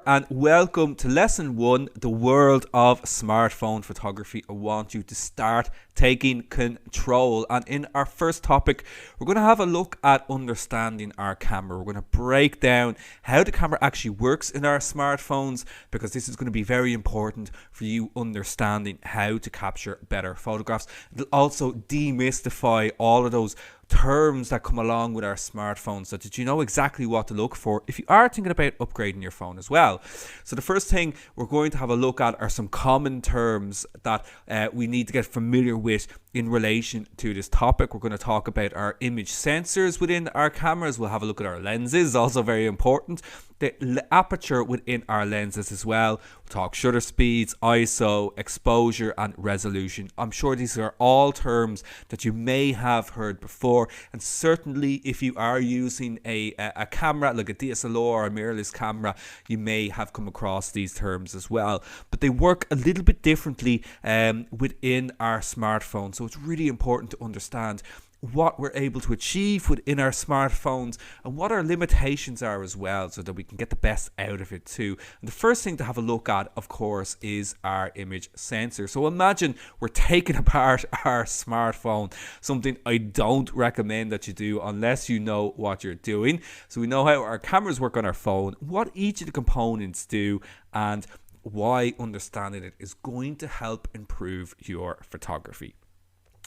And welcome to lesson 1, the world of smartphone photography. I want you to start taking control. And in our first topic, we're going to have a look at understanding our camera. We're going to break down how the camera actually works in our smartphones, because this is going to be very important for you understanding how to capture better photographs. It'll also demystify all of those terms that come along with our smartphones, so that you know exactly what to look for if you are thinking about upgrading your phone as well. So the first thing we're going to have a look at are some common terms that we need to get familiar with in relation to this topic. We're going to talk about our image sensors within our cameras. We'll have a look at our lenses, also very important. The aperture within our lenses as well. We'll talk shutter speeds, ISO, exposure and resolution. I'm sure these are all terms that you may have heard before, and certainly if you are using a camera like a DSLR or a mirrorless camera, you may have come across these terms as well. But they work a little bit differently within our smartphone, so it's really important to understand what we're able to achieve within our smartphones and what our limitations are as well, so that we can get the best out of it too. And the first thing to have a look at, of course, is our image sensor. So imagine we're taking apart our smartphone, something I don't recommend that you do unless you know what you're doing. So we know how our cameras work on our phone, what each of the components do, and why understanding it is going to help improve your photography.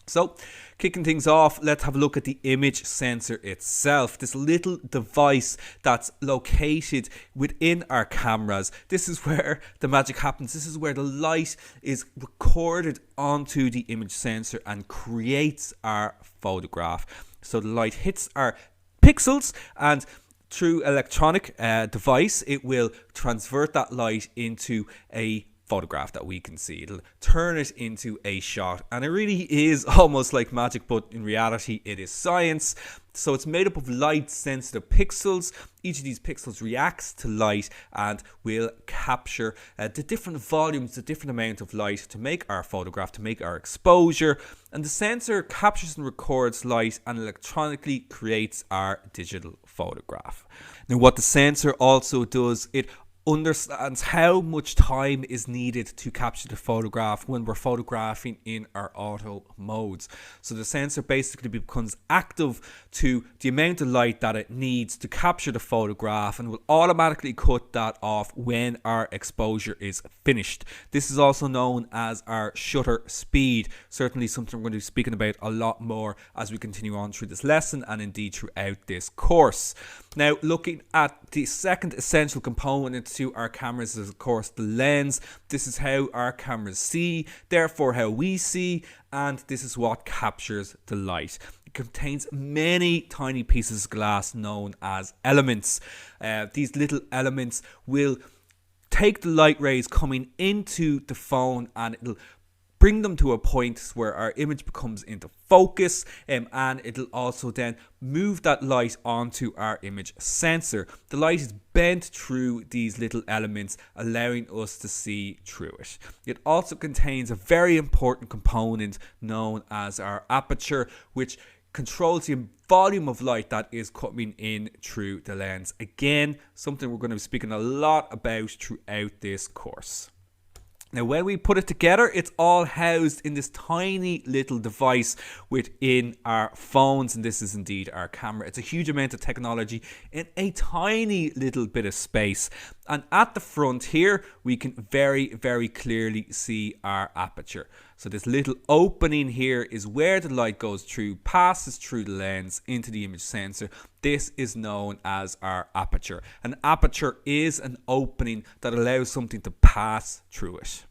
So, kicking things off, let's have a look at the image sensor itself. This little device that's located within our cameras. This is where the magic happens. This is where the light is recorded onto the image sensor and creates our photograph. So the light hits our pixels, and through electronic device, it will transvert that light into a photograph that we can see. It'll turn it into a shot, and it really is almost like magic, but in reality it is science. So it's made up of light sensitive pixels. Each of these pixels reacts to light and will capture the different volumes, the different amount of light to make our photograph, to make our exposure. And the sensor captures and records light and electronically creates our digital photograph. Now what the sensor also does, it understands how much time is needed to capture the photograph when we're photographing in our auto modes. So the sensor basically becomes active to the amount of light that it needs to capture the photograph, and will automatically cut that off when our exposure is finished. This is also known as our shutter speed. Certainly something we're going to be speaking about a lot more as we continue on through this lesson, and indeed throughout this course. Now, looking at the second essential component to our cameras is, of course, the lens. This is how our cameras see, therefore how we see, and this is what captures the light. It contains many tiny pieces of glass known as elements. These little elements will take the light rays coming into the phone, and it'll bring them to a point where our image becomes into focus, and it'll also then move that light onto our image sensor. The light is bent through these little elements, allowing us to see through it. It also contains a very important component known as our aperture, which controls the volume of light that is coming in through the lens. Again, something we're going to be speaking a lot about throughout this course. Now, when we put it together, it's all housed in this tiny little device within our phones, and this is indeed our camera. It's a huge amount of technology in a tiny little bit of space. And at the front here, we can very, very clearly see our aperture. So this little opening here is where the light goes through, passes through the lens into the image sensor. This is known as our aperture. An aperture is an opening that allows something to pass through it.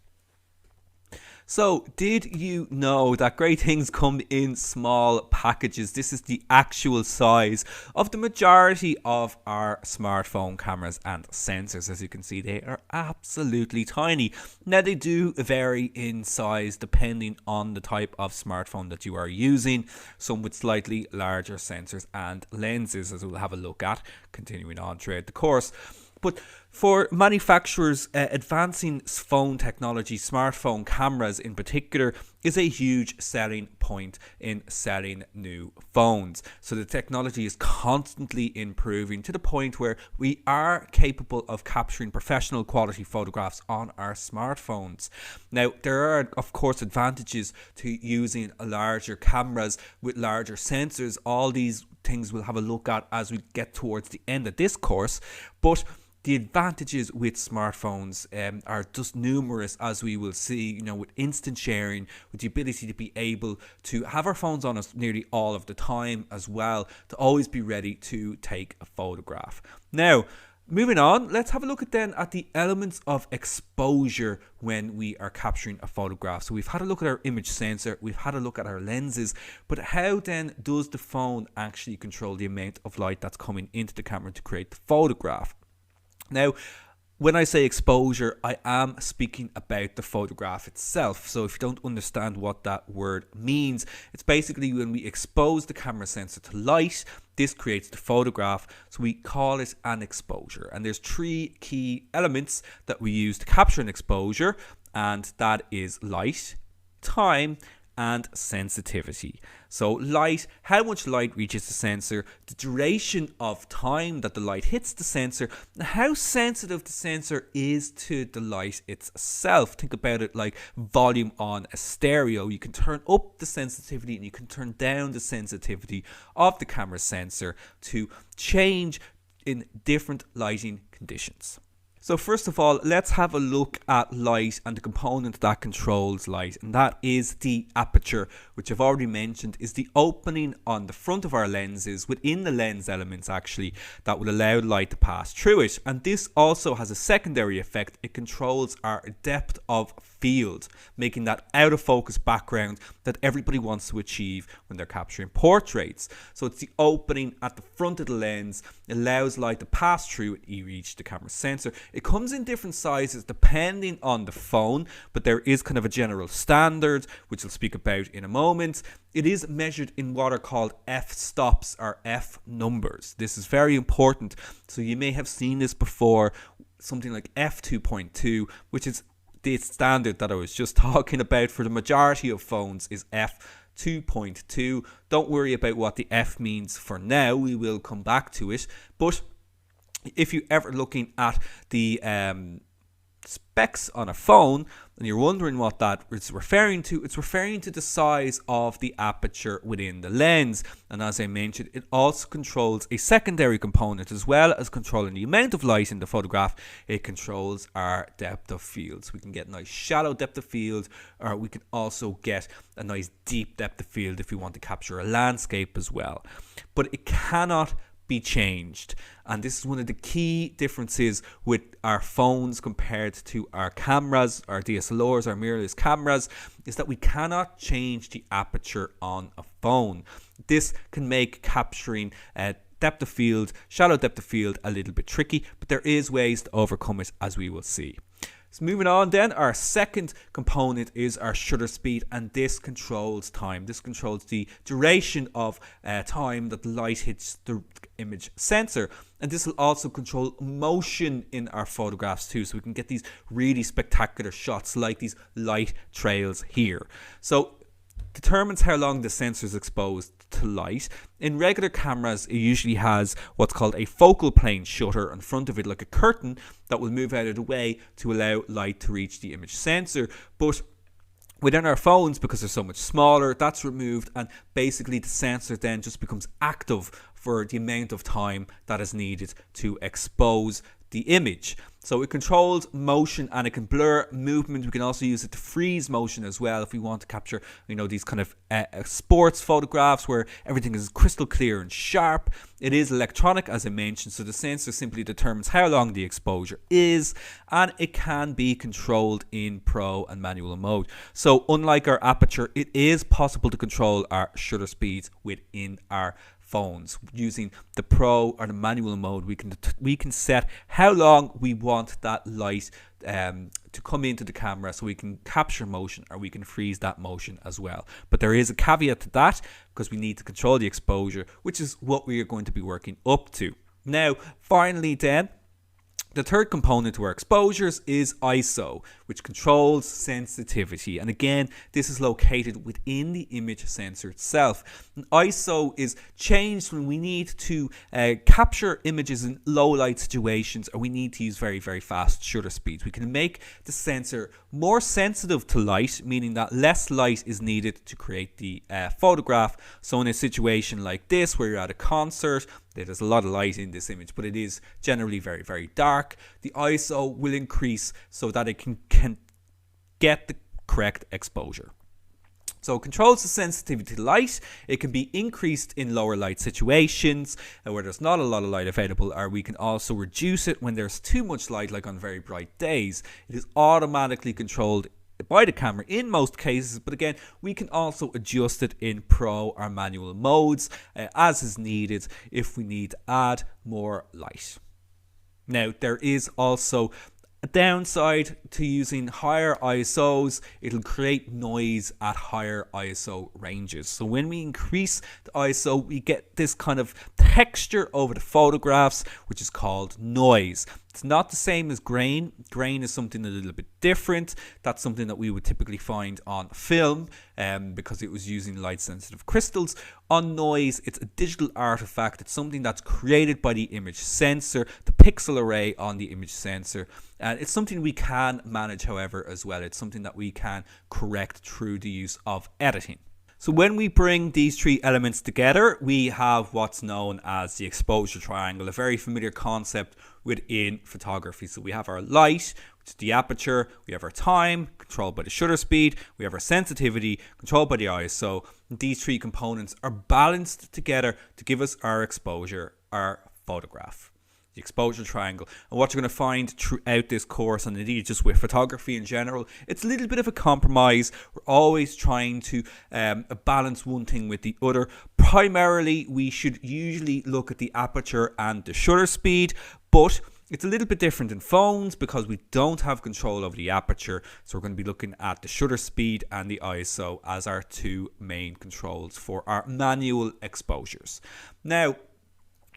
So, did you know that great things come in small packages? This is the actual size of the majority of our smartphone cameras and sensors. As you can see, they are absolutely tiny. Now, they do vary in size depending on the type of smartphone that you are using. Some with slightly larger sensors and lenses, as we'll have a look at continuing on throughout the course. But For manufacturers, advancing phone technology, smartphone cameras in particular, is a huge selling point in selling new phones. So the technology is constantly improving to the point where we are capable of capturing professional quality photographs on our smartphones. Now, there are, of course, advantages to using larger cameras with larger sensors. All these things we'll have a look at as we get towards the end of this course. But the advantages with smartphones are just numerous, as we will see, with instant sharing, with the ability to be able to have our phones on us nearly all of the time as well, to always be ready to take a photograph. Now, moving on, let's have a look at the elements of exposure when we are capturing a photograph. So we've had a look at our image sensor, we've had a look at our lenses, but how then does the phone actually control the amount of light that's coming into the camera to create the photograph? Now, when I say exposure, I am speaking about the photograph itself. So if you don't understand what that word means, it's basically when we expose the camera sensor to light, this creates the photograph. So we call it an exposure. And there's three key elements that we use to capture an exposure, and that is light, time, and sensitivity. So light, how much light reaches the sensor, the duration of time that the light hits the sensor, and how sensitive the sensor is to the light itself. Think about it like volume on a stereo. You can turn up the sensitivity and you can turn down the sensitivity of the camera sensor to change in different lighting conditions. So first of all, let's have a look at light and the component that controls light, and that is the aperture, which I've already mentioned is the opening on the front of our lenses, within the lens elements actually, that will allow light to pass through it. And this also has a secondary effect. It controls our depth of field, making that out of focus background that everybody wants to achieve when they're capturing portraits. So it's the opening at the front of the lens, allows light to pass through and reach the camera sensor. It comes in different sizes depending on the phone, but there is kind of a general standard, which we'll speak about in a moment. It is measured in what are called f-stops or f-numbers. This is very important. So you may have seen this before, something like f2.2, which is the standard that I was just talking about for the majority of phones, is f2.2. Don't worry about what the F means for now. We will come back to it. But if you're ever looking at the specs on a phone and you're wondering what that is referring to, it's referring to the size of the aperture within the lens. And as I mentioned, it also controls a secondary component. As well as controlling the amount of light in the photograph, it controls our depth of field. So we can get a nice shallow depth of field, or we can also get a nice deep depth of field if we want to capture a landscape as well. But it cannot be changed, and this is one of the key differences with our phones compared to our cameras, our DSLRs, our mirrorless cameras, is that we cannot change the aperture on a phone. This can make capturing depth of field, shallow depth of field, a little bit tricky, but there is ways to overcome it, as we will see. So moving on then, our second component is our shutter speed, and this controls time. This controls the duration of time that the light hits the image sensor, and this will also control motion in our photographs too, so we can get these really spectacular shots like these light trails here. So determines how long the sensor is exposed to light. In regular cameras, it usually has what's called a focal plane shutter in front of it, like a curtain that will move out of the way to allow light to reach the image sensor. But within our phones, because they're so much smaller, that's removed, and basically the sensor then just becomes active for the amount of time that is needed to expose the image. So it controls motion and it can blur movement. We can also use it to freeze motion as well if we want to capture, these kind of sports photographs where everything is crystal clear and sharp. It is electronic, as I mentioned, so the sensor simply determines how long the exposure is, and it can be controlled in pro and manual mode. So unlike our aperture, it is possible to control our shutter speeds within our phones. Using the pro or the manual mode, we can set how long we want that light to come into the camera, so we can capture motion or we can freeze that motion as well. But there is a caveat to that, because we need to control the exposure, which is what we are going to be working up to. Now, finally then, The third component to our exposures is ISO, which controls sensitivity. And again, this is located within the image sensor itself. And ISO is changed when we need to capture images in low light situations, or we need to use very, very fast shutter speeds. We can make the sensor more sensitive to light, meaning that less light is needed to create the photograph. So in a situation like this, where you're at a concert, there's a lot of light in this image, but it is generally very, very dark. The ISO will increase so that it can get the correct exposure. So it controls the sensitivity to light. It can be increased in lower light situations where there's not a lot of light available, or we can also reduce it when there's too much light, like on very bright days. It is automatically controlled by the camera in most cases, but again, we can also adjust it in pro or manual modes as is needed if we need to add more light. Now, there is also a downside to using higher ISOs. It'll create noise at higher ISO ranges. So when we increase the ISO, we get this kind of texture over the photographs, which is called noise. It's not the same as grain. Grain is something a little bit different. That's something that we would typically find on film because it was using light sensitive crystals. On noise, it's a digital artifact. It's something that's created by the image sensor, the pixel array on the image sensor. And it's something we can manage, however, as well. It's something that we can correct through the use of editing. So when we bring these three elements together, we have what's known as the exposure triangle, a very familiar concept within photography. So we have our light, which is the aperture, we have our time, controlled by the shutter speed, we have our sensitivity, controlled by the ISO. And these three components are balanced together to give us our exposure, our photograph. The exposure triangle. And what you're going to find throughout this course, and indeed just with photography in general, it's a little bit of a compromise. We're always trying to balance one thing with the other. Primarily, we should usually look at the aperture and the shutter speed, but it's a little bit different in phones because we don't have control over the aperture. So we're going to be looking at the shutter speed and the ISO as our two main controls for our manual exposures. Now,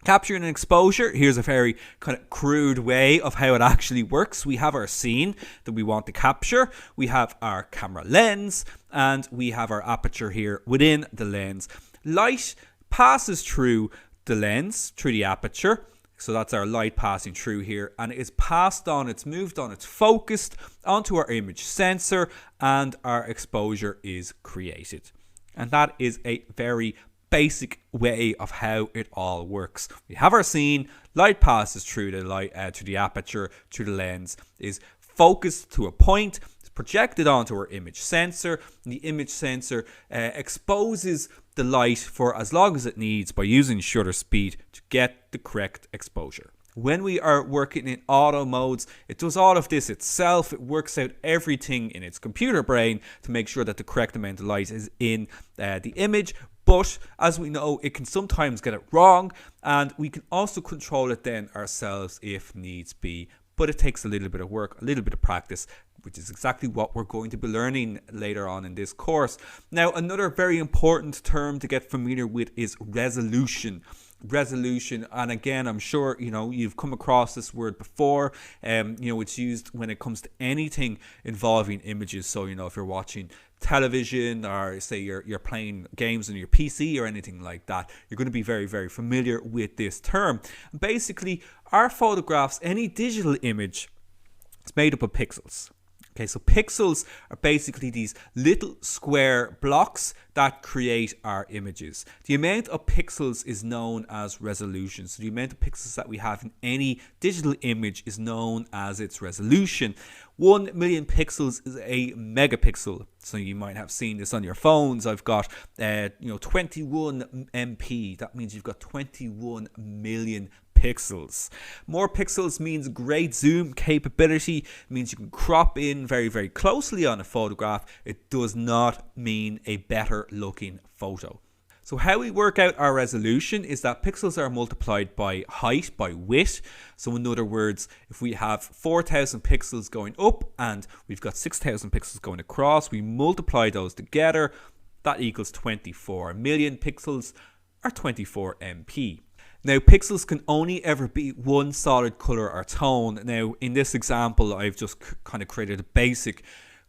capturing an exposure, here's a very kind of crude way of how it actually works. We have our scene that we want to capture. We have our camera lens and we have our aperture here within the lens. Light passes through the lens, through the aperture. So that's our light passing through here, and it's passed on, it's moved on, it's focused onto our image sensor, and our exposure is created. And that is a very basic way of how it all works. We have our scene, light passes through the light, through the aperture, through the lens, is focused to a point, it's projected onto our image sensor, and the image sensor exposes the light for as long as it needs by using shutter speed to get the correct exposure. When we are working in auto modes, it does all of this itself. It works out everything in its computer brain to make sure that the correct amount of light is in the image. But as we know, it can sometimes get it wrong, and we can also control it then ourselves if needs be. But it takes a little bit of work, a little bit of practice, which is exactly what we're going to be learning later on in this course. Now, another very important term to get familiar with is resolution. Resolution, and again, I'm sure you've come across this word before. It's used when it comes to anything involving images. So if you're watching television, or say you're playing games on your PC or anything like that, you're going to be very, very familiar with this term. Basically, our photographs, any digital image, it's made up of pixels. Okay, so pixels are basically these little square blocks that create our images. The amount of pixels is known as resolution. So the amount of pixels that we have in any digital image is known as its resolution. 1 million pixels is a megapixel. So you might have seen this on your phones. I've got 21 MP. That means you've got 21 million pixels. More pixels means great zoom capability. It means you can crop in very, very closely on a photograph. It does not mean a better looking photo. So how we work out our resolution is that pixels are multiplied by height, by width. So in other words, if we have 4,000 pixels going up and we've got 6,000 pixels going across, we multiply those together. That equals 24 million pixels, or 24 MP. Now, pixels can only ever be one solid color or tone. Now, in this example, I've just kind of created a basic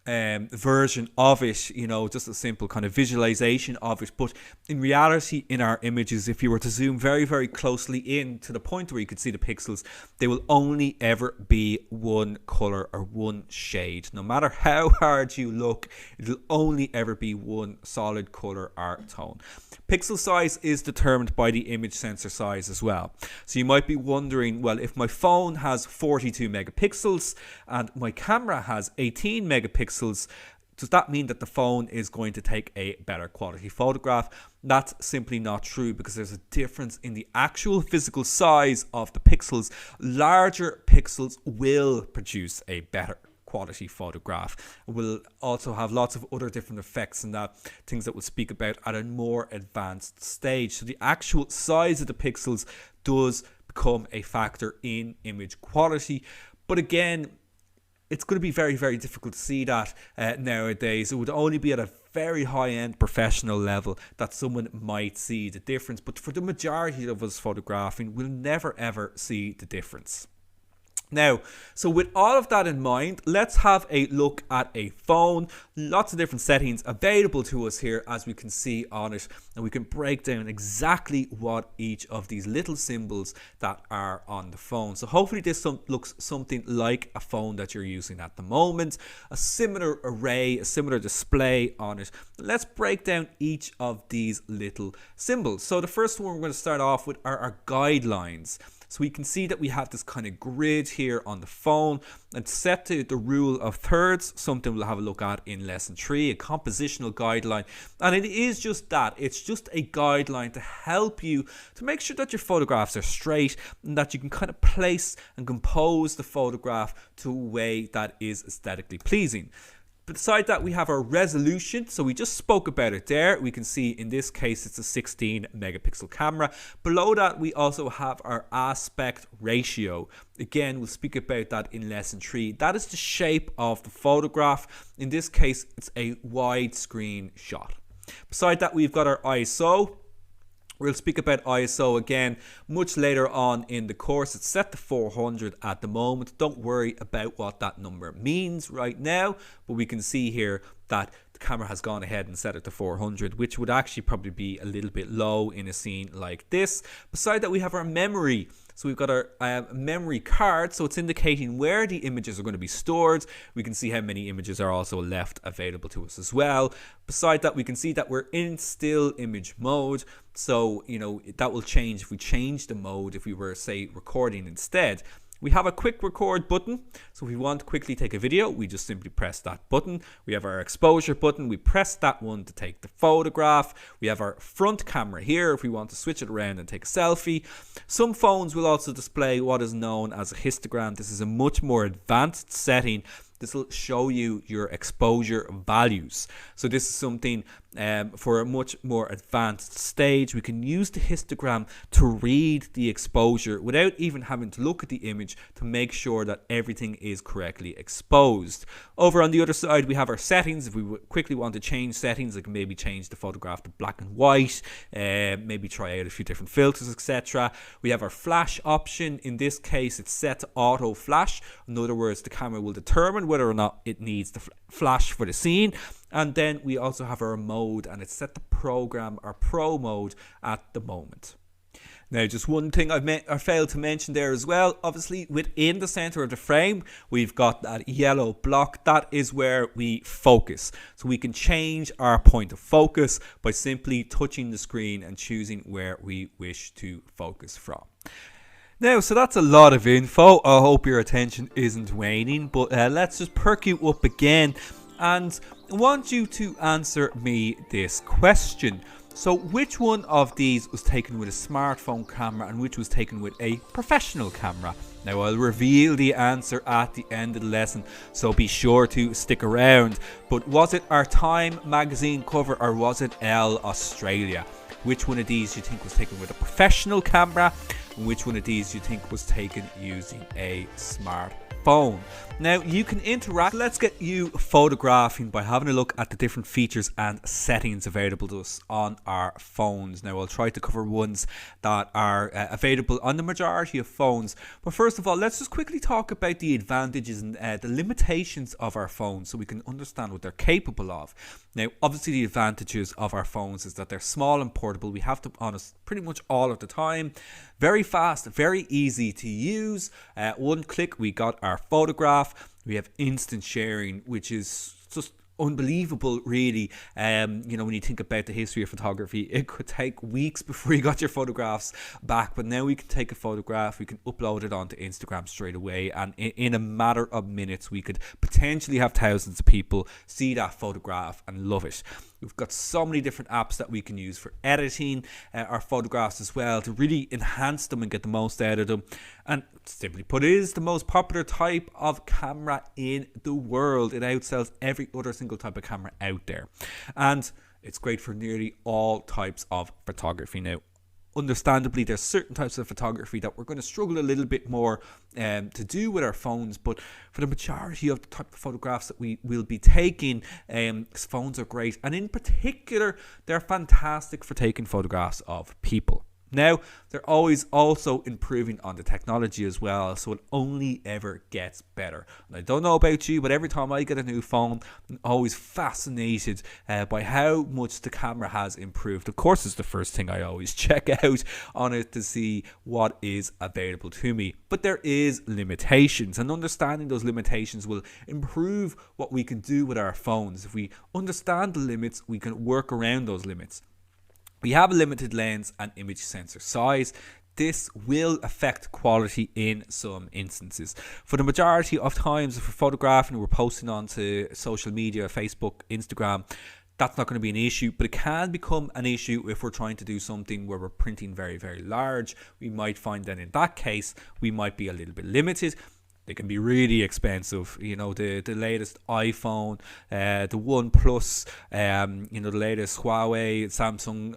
version of it, just a simple kind of visualization of it. But in reality, in our images, if you were to zoom very, very closely in to the point where you could see the pixels, they will only ever be one color or one shade. No matter how hard you look, it'll only ever be one solid color or tone. Pixel size is determined by the image sensor size as well. So you might be wondering, well, if my phone has 42 megapixels and my camera has 18 megapixels, does that mean that the phone is going to take a better quality photograph? That's simply not true, because there's a difference in the actual physical size of the pixels. Larger pixels will produce a better quality photograph. We'll also have lots of other different effects and that, things that we'll speak about at a more advanced stage. So the actual size of the pixels does become a factor in image quality. But again, it's going to be very, very difficult to see that nowadays. It would only be at a very high-end professional level that someone might see the difference. But for the majority of us photographing, we'll never, ever see the difference. Now, so with all of that in mind, let's have a look at a phone. Lots of different settings available to us here, as we can see on it, and we can break down exactly what each of these little symbols that are on the phone. So hopefully this looks something like a phone that you're using at the moment, a similar array, a similar display on it. Let's break down each of these little symbols. So the first one we're going to start off with are our guidelines. So we can see that we have this kind of grid here on the phone, and set to the rule of thirds, something we'll have a look at in lesson 3, a compositional guideline. And it is just that. It's just a guideline to help you to make sure that your photographs are straight and that you can kind of place and compose the photograph to a way that is aesthetically pleasing. Beside that, we have our resolution. So we just spoke about it there. We can see in this case it's a 16 megapixel camera. Below that, we also have our aspect ratio. Again, we'll speak about that in lesson 3. That is the shape of the photograph. In this case, it's a widescreen shot. Beside that, we've got our ISO. We'll speak about ISO again much later on in the course. It's set to 400 at the moment. Don't worry about what that number means right now, but we can see here that the camera has gone ahead and set it to 400, which would actually probably be a little bit low in a scene like this. Beside that, we have our memory. So we've got our memory card, so it's indicating where the images are going to be stored. We can see how many images are also left available to us as well. Beside that, we can see that we're in still image mode. So, that will change if we change the mode, if we were, say, recording instead. We have a quick record button, so if we want to quickly take a video, we just simply press that button. We have our exposure button, we press that one to take the photograph. We have our front camera here if we want to switch it around and take a selfie. Some phones will also display what is known as a histogram. This is a much more advanced setting. This will show you your exposure values. So this is something for a much more advanced stage. We can use the histogram to read the exposure without even having to look at the image to make sure that everything is correctly exposed. Over on the other side, we have our settings. If we quickly want to change settings, I can maybe change the photograph to black and white, maybe try out a few different filters, etc. We have our flash option. In this case, it's set to auto flash. In other words, the camera will determine whether or not it needs the flash for the scene. And then we also have our mode, and it's set to program our pro mode at the moment. Now, just one thing I failed to mention there as well. Obviously, within the center of the frame, we've got that yellow block. That is where we focus. So we can change our point of focus by simply touching the screen and choosing where we wish to focus from. Now, so that's a lot of info. I hope your attention isn't waning, but let's just perk you up again. And I want you to answer me this question. So which one of these was taken with a smartphone camera and which was taken with a professional camera? Now, I'll reveal the answer at the end of the lesson, so be sure to stick around. But was it our Time magazine cover or was it Elle Australia? Which one of these do you think was taken with a professional camera? And which one of these do you think was taken using a smartphone? Now you can interact. Let's get you photographing by having a look at the different features and settings available to us on our phones. Now I'll try to cover ones that are available on the majority of phones. But first of all, let's just quickly talk about the advantages and the limitations of our phones so we can understand what they're capable of. Now obviously the advantages of our phones is that they're small and portable. We have them on us pretty much all of the time. Very fast, very easy to use. One click, we got our photograph. We have instant sharing, which is just unbelievable, really. When you think about the history of photography, it could take weeks before you got your photographs back, but now we can take a photograph, we can upload it onto Instagram straight away, and in a matter of minutes we could potentially have thousands of people see that photograph and love it. We've got so many different apps that we can use for editing our photographs as well to really enhance them and get the most out of them. And simply put, it is the most popular type of camera in the world. It outsells every other single type of camera out there. And it's great for nearly all types of photography. Now, understandably, there's certain types of photography that we're going to struggle a little bit more to do with our phones, but for the majority of the type of photographs that we will be taking, phones are great, and in particular they're fantastic for taking photographs of people. Now, they're always also improving on the technology as well, so it only ever gets better. And I don't know about you, but every time I get a new phone, I'm always fascinated by how much the camera has improved. Of course, it's the first thing I always check out on it to see what is available to me. But there is limitations, and understanding those limitations will improve what we can do with our phones. If we understand the limits, we can work around those limits. We have a limited lens and image sensor size. This will affect quality in some instances. For the majority of times, if we're photographing or we're posting onto social media, Facebook, Instagram, that's not going to be an issue, but it can become an issue if we're trying to do something where we're printing very, very large. We might find that in that case, we might be a little bit limited. They can be really expensive. The latest iPhone, the OnePlus, the latest Huawei, Samsung,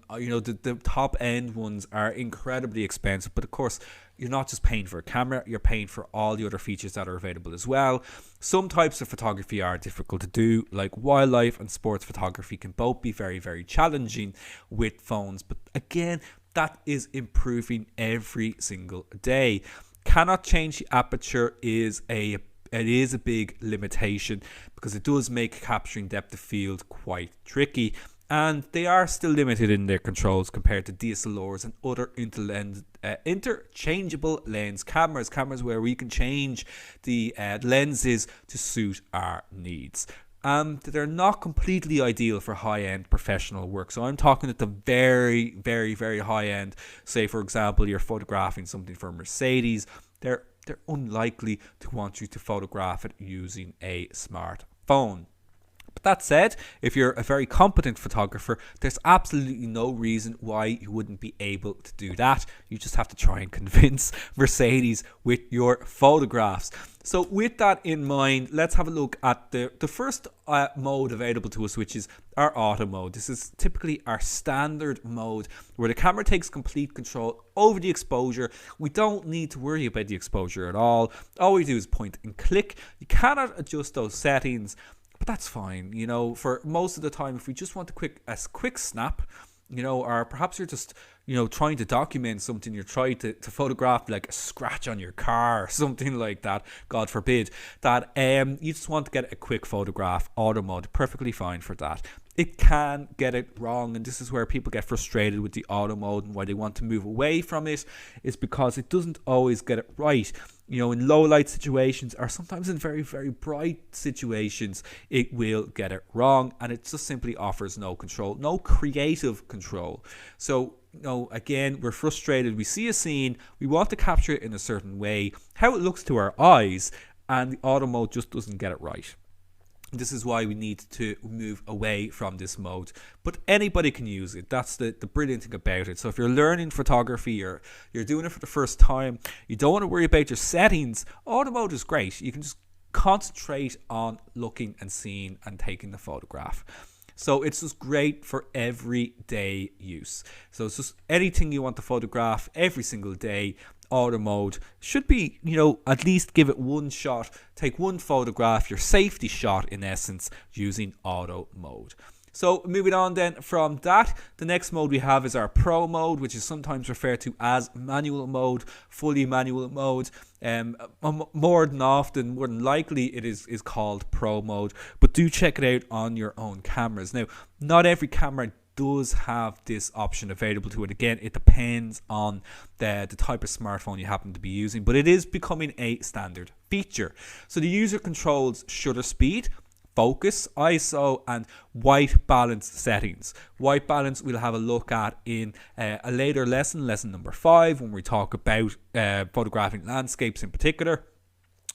the top end ones are incredibly expensive. But of course, you're not just paying for a camera, you're paying for all the other features that are available as well. Some types of photography are difficult to do, like wildlife and sports photography can both be very, very challenging with phones. But again, that is improving every single day. Cannot change the aperture is a big limitation because it does make capturing depth of field quite tricky, and they are still limited in their controls compared to DSLRs and other interchangeable lens cameras where we can change the lenses to suit our needs. They're not completely ideal for high-end professional work. So I'm talking at the very, very, very high end. Say, for example, you're photographing something for Mercedes. They're unlikely to want you to photograph it using a smartphone. But that said, if you're a very competent photographer, there's absolutely no reason why you wouldn't be able to do that. You just have to try and convince Mercedes with your photographs. So with that in mind, let's have a look at the first mode available to us, which is our auto mode. This is typically our standard mode where the camera takes complete control over the exposure. We don't need to worry about the exposure at all. All we do is point and click. You cannot adjust those settings, but that's fine. For most of the time, if we just want a quick snap, or perhaps you're just, trying to document something, you're trying to photograph like a scratch on your car or something like that, God forbid, that you just want to get a quick photograph, auto mode, perfectly fine for that. It can get it wrong, and this is where people get frustrated with the auto mode and why they want to move away from it, is because it doesn't always get it right. In low light situations or sometimes in very, very bright situations, it will get it wrong, and it just simply offers no control, no creative control. So, again, we're frustrated. We see a scene, we want to capture it in a certain way, how it looks to our eyes, and the auto mode just doesn't get it right. This is why we need to move away from this mode. But anybody can use it. That's the brilliant thing about it. So if you're learning photography or you're doing it for the first time, you don't want to worry about your settings. Auto mode is great. You can just concentrate on looking and seeing and taking the photograph. So it's just great for everyday use. So it's just anything you want to photograph every single day. auto mode should be, at least give it one shot, take one photograph, your safety shot in essence, using auto mode. So moving on then from that, the next mode we have is our Pro mode, which is sometimes referred to as manual mode, fully manual mode. More than likely it is called Pro mode, but do check it out on your own cameras. Now, not every camera does have this option available to it. Again, it depends on the type of smartphone you happen to be using, but it is becoming a standard feature. So the user controls shutter speed, focus, ISO, and white balance settings. White balance we'll have a look at in a later lesson number 5, when we talk about photographing landscapes in particular.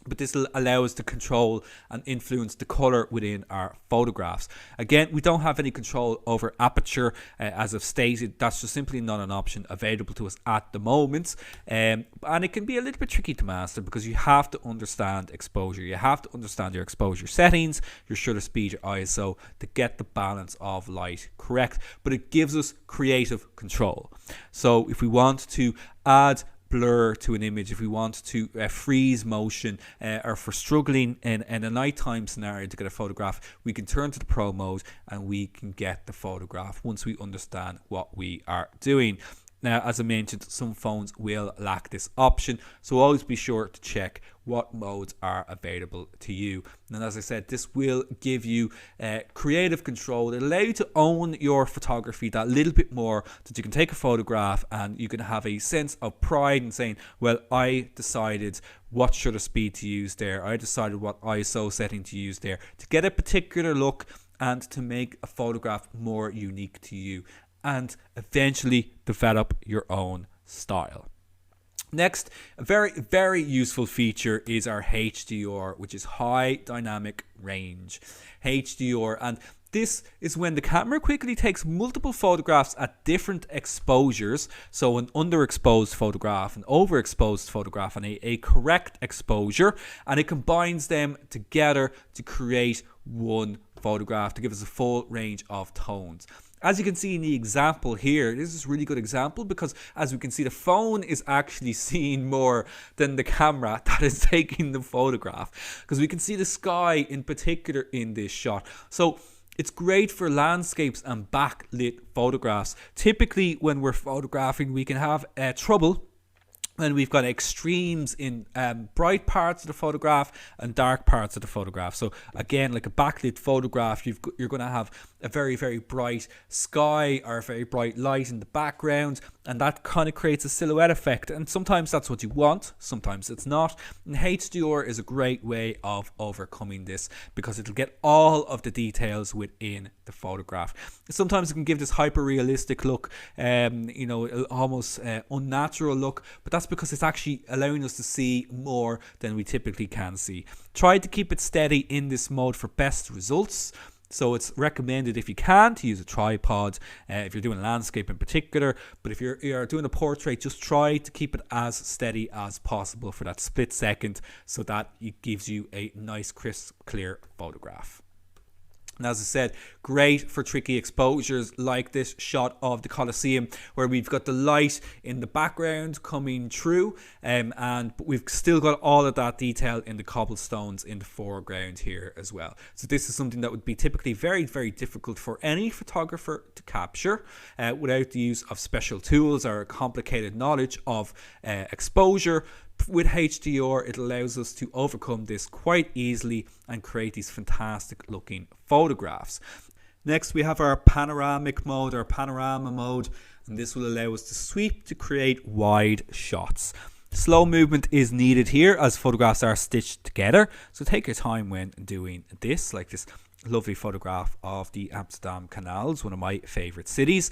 But this will allow us to control and influence the color within our photographs. Again, we don't have any control over aperture, as I've stated. That's just simply not an option available to us at the moment. And it can be a little bit tricky to master, because you have to understand exposure. You have to understand your exposure settings, your shutter speed, your ISO, to get the balance of light correct. But it gives us creative control. So if we want to add blur to an image, if we want to freeze motion, or if we're struggling in a nighttime scenario to get a photograph, we can turn to the Pro mode and we can get the photograph once we understand what we are doing. Now, as I mentioned, some phones will lack this option, so always be sure to check what modes are available to you. And as I said, this will give you creative control. It'll allow you to own your photography that little bit more, that you can take a photograph and you can have a sense of pride in saying, well, I decided what shutter speed to use there, I decided what ISO setting to use there, to get a particular look and to make a photograph more unique to you, and eventually develop your own style. Next, a very, very useful feature is our HDR, which is High Dynamic Range. HDR, and this is when the camera quickly takes multiple photographs at different exposures. So an underexposed photograph, an overexposed photograph, and a correct exposure, and it combines them together to create one photograph to give us a full range of tones. As you can see in the example here, this is a really good example, because as we can see, the phone is actually seeing more than the camera that is taking the photograph, because we can see the sky in particular in this shot. So it's great for landscapes and backlit photographs. Typically when we're photographing, we can have trouble when we've got extremes in bright parts of the photograph and dark parts of the photograph. So again, like a backlit photograph, you're going to have a very, very bright sky or a very bright light in the background, and that kind of creates a silhouette effect. And sometimes that's what you want, sometimes it's not. And HDR is a great way of overcoming this, because it'll get all of the details within the photograph. Sometimes it can give this hyper realistic look, almost unnatural look, but that's because it's actually allowing us to see more than we typically can see. Try to keep it steady in this mode for best results. So it's recommended, if you can, to use a tripod if you're doing a landscape in particular. But if you're doing a portrait, just try to keep it as steady as possible for that split second, so that it gives you a nice, crisp, clear photograph. And as I said, great for tricky exposures like this shot of the Colosseum, where we've got the light in the background coming through, but we've still got all of that detail in the cobblestones in the foreground here as well. So this is something that would be typically very, very difficult for any photographer to capture without the use of special tools or a complicated knowledge of exposure. With HDR, it allows us to overcome this quite easily and create these fantastic looking photographs. Next, we have our panoramic mode, or panorama mode, and this will allow us to sweep to create wide shots. Slow movement is needed here, as photographs are stitched together, so take your time when doing this, like this lovely photograph of the Amsterdam canals, one of my favorite cities,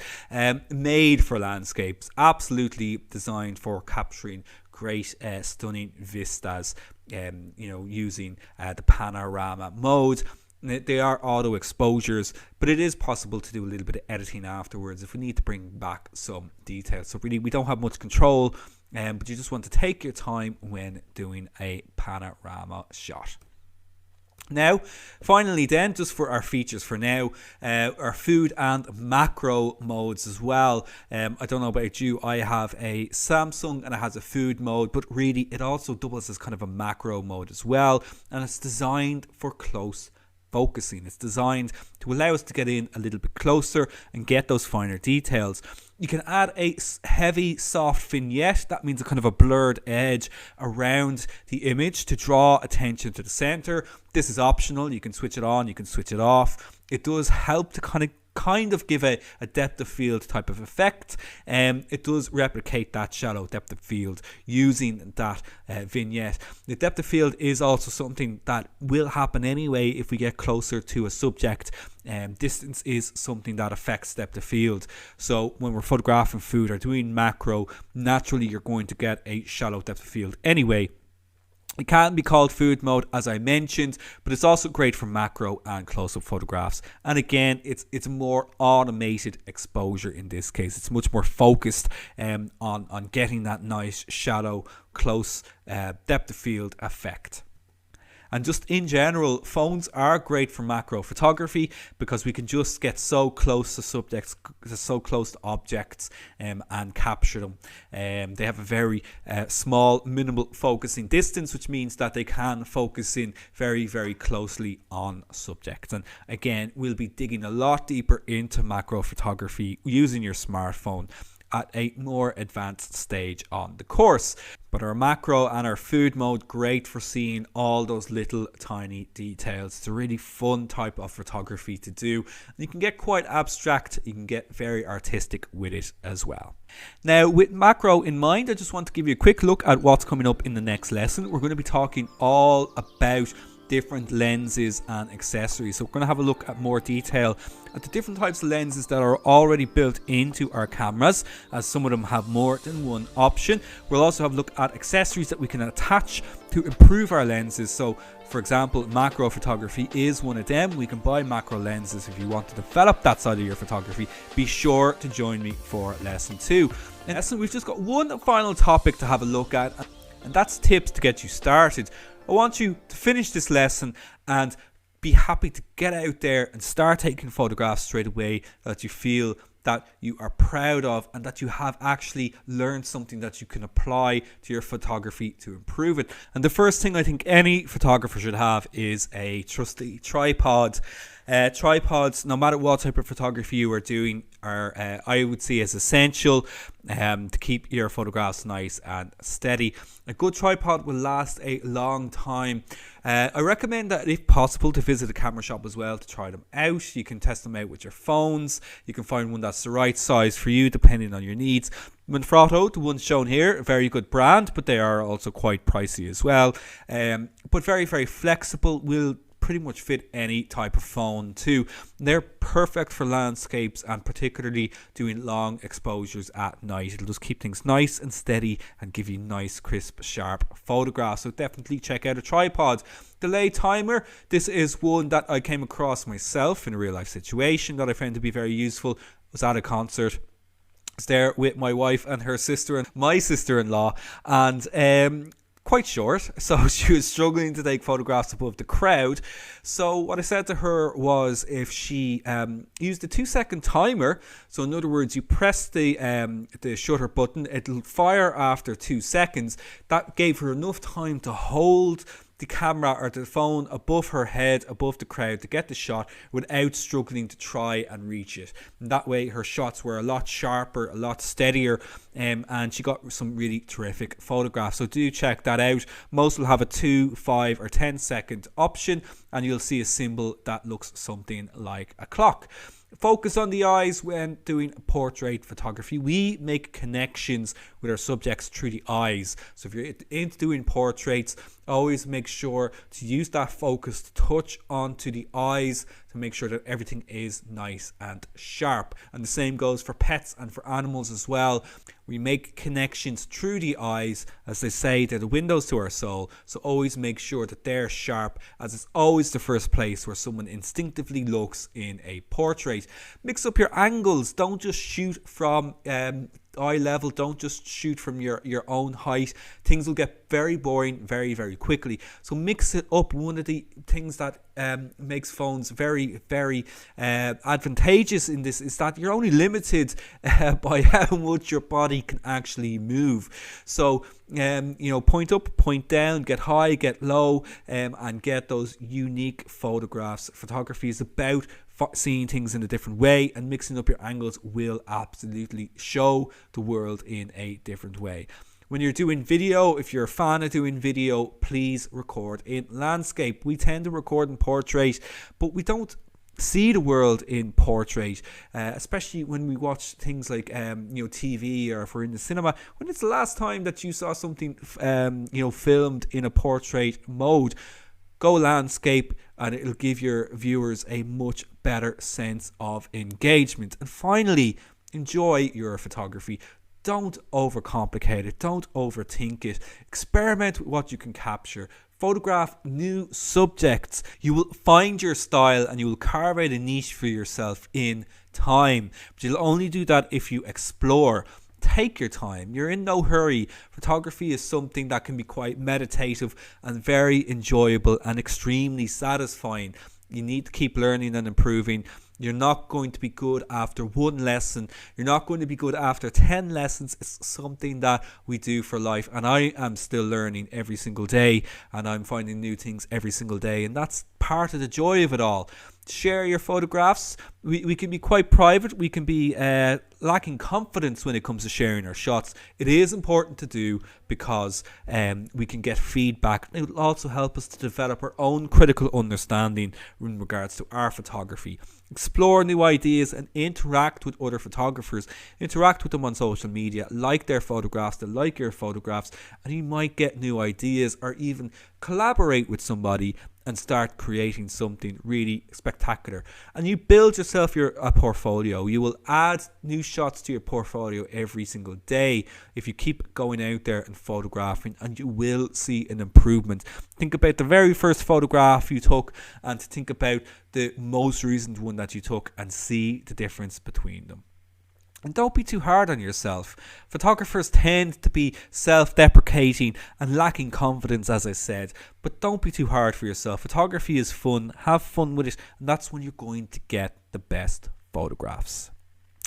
made for landscapes, absolutely designed for capturing great stunning vistas, using the panorama mode. They are auto exposures, but it is possible to do a little bit of editing afterwards if we need to bring back some details. So really, we don't have much control, but you just want to take your time when doing a panorama shot. Now, finally then, just for our features for now, our food and macro modes as well. I don't know about you, I have a Samsung and it has a food mode, but really it also doubles as kind of a macro mode as well, and it's designed for close focusing. It's designed to allow us to get in a little bit closer and get those finer details. You can add a heavy soft vignette, that means a kind of a blurred edge around the image to draw attention to the center. This is optional, you can switch it on, you can switch it off. It does help to kind of give a depth of field type of effect. It does replicate that shallow depth of field using that vignette. The depth of field is also something that will happen anyway if we get closer to a subject. Distance is something that affects depth of field. So when we're photographing food or doing macro, naturally you're going to get a shallow depth of field anyway. It can be called food mode, as I mentioned, but it's also great for macro and close-up photographs. And again, it's more automated exposure in this case. It's much more focused on getting that nice shallow, close depth of field effect. And just in general, phones are great for macro photography because we can just get so close to subjects, so close to objects and capture them. They have a very small, minimal focusing distance, which means that they can focus in very, very closely on subjects. And again, we'll be digging a lot deeper into macro photography using your smartphone at a more advanced stage on the course. But our macro and our food mode, great for seeing all those little tiny details. It's a really fun type of photography to do. You can get quite abstract, you can get very artistic with it as well. Now, with macro in mind, I just want to give you a quick look at what's coming up in the next lesson. We're going to be talking all about different lenses and accessories. So we're going to have a look at more detail at the different types of lenses that are already built into our cameras, as some of them have more than one option. We'll also have a look at accessories that we can attach to improve our lenses. So for example, macro photography is one of them. We can buy macro lenses if you want to develop that side of your photography. Be sure to join me for lesson 2. In lesson, we've just got one final topic to have a look at, and that's tips to get you started. I want you to finish this lesson and be happy to get out there and start taking photographs straight away that you feel that you are proud of and that you have actually learned something that you can apply to your photography to improve it. And the first thing I think any photographer should have is a trusty tripod. Tripods, no matter what type of photography you are doing, are I would say is essential to keep your photographs nice and steady. A good tripod will last a long time. I recommend that if possible to visit a camera shop as well to try them out. You can test them out with your phones. You can find one that's the right size for you depending on your needs. Manfrotto, the ones shown here, a very good brand, but they are also quite pricey as well. But very, very flexible, will pretty much fit any type of phone too. They're perfect for landscapes and particularly doing long exposures at night. It'll just keep things nice and steady and give you nice, crisp, sharp photographs. So definitely check out a tripod. Delay timer, this is one that I came across myself in a real life situation that I found to be very useful. I was at a concert. I was there with my wife and her sister and my sister-in-law, and quite short, so she was struggling to take photographs above the crowd. So what I said to her was, if she used the 2-second timer, so in other words, you press the shutter button, it'll fire after 2 seconds. That gave her enough time to hold the camera or the phone above her head, above the crowd, to get the shot without struggling to try and reach it. And that way her shots were a lot sharper, a lot steadier, and she got some really terrific photographs. So do check that out. Most will have a 2, 5 or 10 second option, and you'll see a symbol that looks something like a clock. Focus on the eyes when doing portrait photography. We make connections with our subjects through the eyes. So if you're into doing portraits, always make sure to use that focus to touch onto the eyes to make sure that everything is nice and sharp. And the same goes for pets and for animals as well. We make connections through the eyes. As they say, they're the windows to our soul. So always make sure that they're sharp, as it's always the first place where someone instinctively looks in a portrait. Mix up your angles. Don't just shoot from eye level. Don't just shoot from your own height. Things will get very boring very, very quickly. So mix it up. One of the things that makes phones very, very advantageous in this is that you're only limited by how much your body can actually move. So point up, point down, get high, get low, and get those unique photographs. Photography is about seeing things in a different way, and mixing up your angles will absolutely show the world in a different way. When you're doing video, if you're a fan of doing video, please record in landscape. We tend to record in portrait, but we don't see the world in portrait, especially when we watch things like TV, or if we're in the cinema. When it's the last time that you saw something filmed in a portrait mode? Go landscape, and it'll give your viewers a much better sense of engagement. And finally, enjoy your photography. Don't overcomplicate it. Don't overthink it. Experiment with what you can capture. Photograph new subjects. You will find your style, and you will carve out a niche for yourself in time. But you'll only do that if you explore. Take your time. You're in no hurry. Photography is something that can be quite meditative and very enjoyable and extremely satisfying. You need to keep learning and improving. You're not going to be good after one lesson. You're not going to be good after 10 lessons. It's something that we do for life, and I am still learning every single day, and I'm finding new things every single day, and that's part of the joy of it all. Share your photographs. We can be quite private. We can be lacking confidence when it comes to sharing our shots. It is important to do because we can get feedback. It will also help us to develop our own critical understanding in regards to our photography. Explore new ideas and interact with other photographers. Interact with them on social media. Like their photographs, they like your photographs, and you might get new ideas, or even collaborate with somebody and start creating something really spectacular. And you build yourself a portfolio. You will add new shots to your portfolio every single day if you keep going out there and photographing, and you will see an improvement. Think about the very first photograph you took, and think about the most recent one that you took, and see the difference between them. And don't be too hard on yourself. Photographers tend to be self-deprecating and lacking confidence, as I said. But don't be too hard for yourself. Photography is fun. Have fun with it. And that's when you're going to get the best photographs.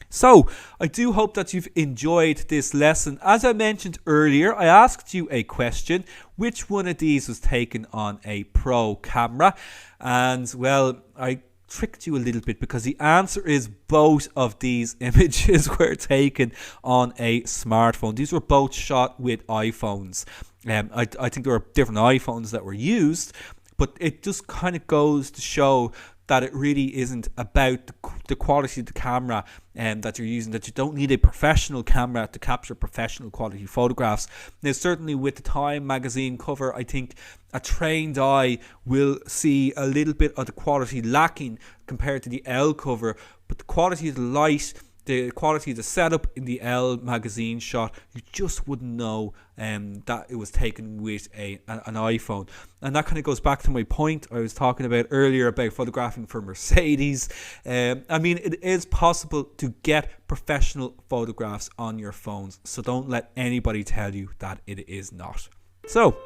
So, I do hope that you've enjoyed this lesson. As I mentioned earlier, I asked you a question. Which one of these was taken on a pro camera? And, well, I tricked you a little bit, because the answer is both of these images were taken on a smartphone. These were both shot with iPhones. I think there were different iPhones that were used, but it just kind of goes to show that it really isn't about the quality of the camera that you're using, that you don't need a professional camera to capture professional quality photographs. Now, certainly with the Time magazine cover, I think a trained eye will see a little bit of the quality lacking compared to the L cover, but the quality of the light, the quality of the setup in the L magazine shot, you just wouldn't know that it was taken with an iPhone. And that kind of goes back to my point I was talking about earlier about photographing for Mercedes. I mean, it is possible to get professional photographs on your phones, so don't let anybody tell you that it is not. So,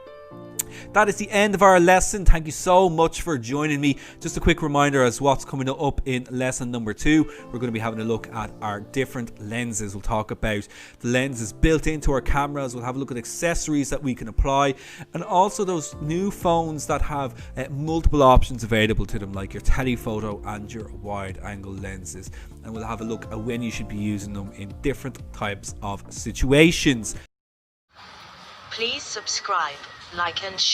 that is the end of our lesson. Thank you so much for joining me. Just a quick reminder as what's coming up in lesson number 2. We're going to be having a look at our different lenses. We'll talk about the lenses built into our cameras. We'll have a look at accessories that we can apply, and also those new phones that have multiple options available to them, like your telephoto and your wide angle lenses. And we'll have a look at when you should be using them in different types of situations. Please subscribe, like and share.